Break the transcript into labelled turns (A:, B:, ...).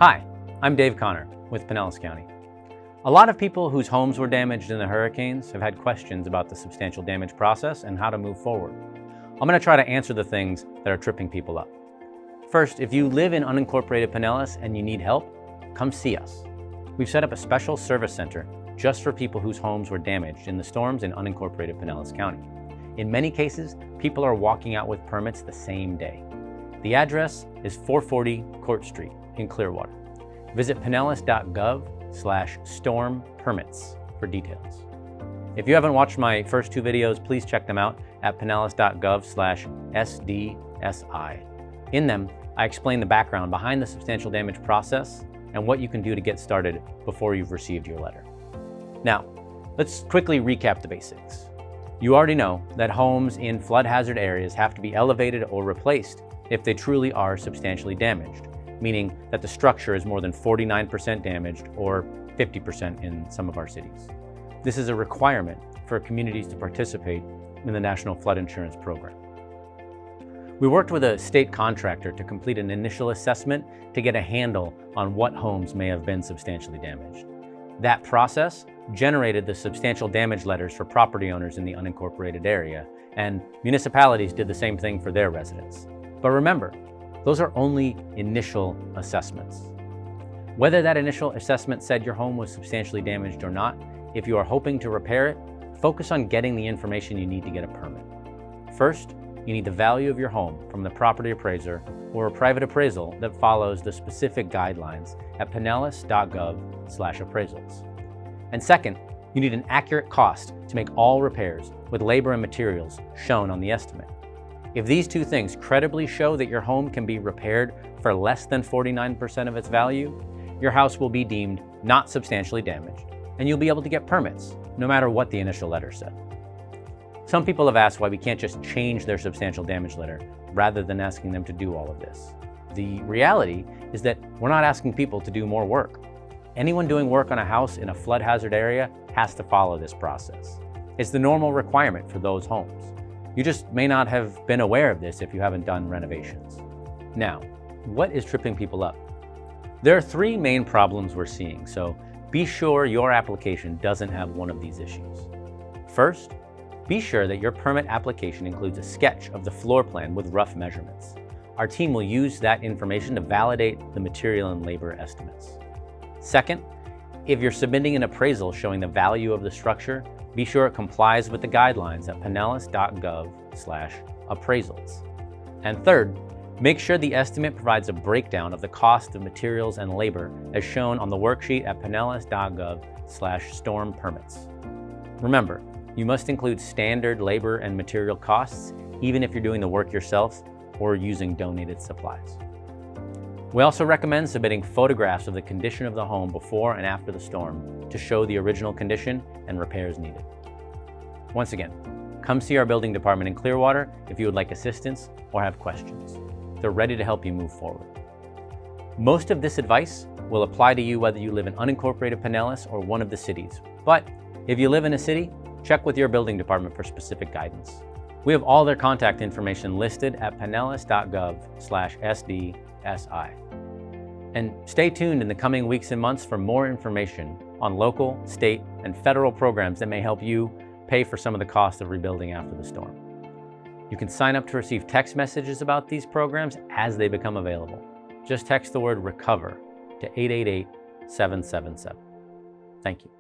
A: Hi, I'm Dave Connor with Pinellas County. A lot of people whose homes were damaged in the hurricanes have had questions about the substantial damage process and how to move forward. I'm going to try to answer the things that are tripping people up. First, if you live in unincorporated Pinellas and you need help, come see us. We've set up a special service center just for people whose homes were damaged in the storms in unincorporated Pinellas County. In many cases, people are walking out with permits the same day. The address is 440 Court Street in Clearwater. Visit pinellas.gov/storm permits for details. If you haven't watched my first two videos, please check them out at pinellas.gov/SDSI. In them, I explain the background behind the substantial damage process and what you can do to get started before you've received your letter. Now, let's quickly recap the basics. You already know that homes in flood hazard areas have to be elevated or replaced if they truly are substantially damaged, meaning that the structure is more than 49% damaged or 50% in some of our cities. This is a requirement for communities to participate in the National Flood Insurance Program. We worked with a state contractor to complete an initial assessment to get a handle on what homes may have been substantially damaged. That process generated the substantial damage letters for property owners in the unincorporated area, and municipalities did the same thing for their residents. But remember, those are only initial assessments. Whether that initial assessment said your home was substantially damaged or not, if you are hoping to repair it, focus on getting the information you need to get a permit. First, you need the value of your home from the property appraiser or a private appraisal that follows the specific guidelines at pinellas.gov/appraisals. And second, you need an accurate cost to make all repairs with labor and materials shown on the estimate. If these two things credibly show that your home can be repaired for less than 49% of its value, your house will be deemed not substantially damaged, and you'll be able to get permits, no matter what the initial letter said. Some people have asked why we can't just change their substantial damage letter rather than asking them to do all of this. The reality is that we're not asking people to do more work. Anyone doing work on a house in a flood hazard area has to follow this process. It's the normal requirement for those homes. You just may not have been aware of this if you haven't done renovations. Now, what is tripping people up? There are three main problems we're seeing, so be sure your application doesn't have one of these issues. First, be sure that your permit application includes a sketch of the floor plan with rough measurements. Our team will use that information to validate the material and labor estimates. Second, if you're submitting an appraisal showing the value of the structure, be sure it complies with the guidelines at pinellas.gov/appraisals. And third, make sure the estimate provides a breakdown of the cost of materials and labor as shown on the worksheet at pinellas.gov/storm permits. Remember, you must include standard labor and material costs, even if you're doing the work yourself or using donated supplies. We also recommend submitting photographs of the condition of the home before and after the storm to show the original condition and repairs needed. Once again, come see our building department in Clearwater if you would like assistance or have questions. They're ready to help you move forward. Most of this advice will apply to you whether you live in unincorporated Pinellas or one of the cities. But if you live in a city, check with your building department for specific guidance. We have all their contact information listed at pinellas.gov/SDSI. And stay tuned in the coming weeks and months for more information on local, state, and federal programs that may help you pay for some of the cost of rebuilding after the storm. You can sign up to receive text messages about these programs as they become available. Just text the word RECOVER to 888-777. Thank you.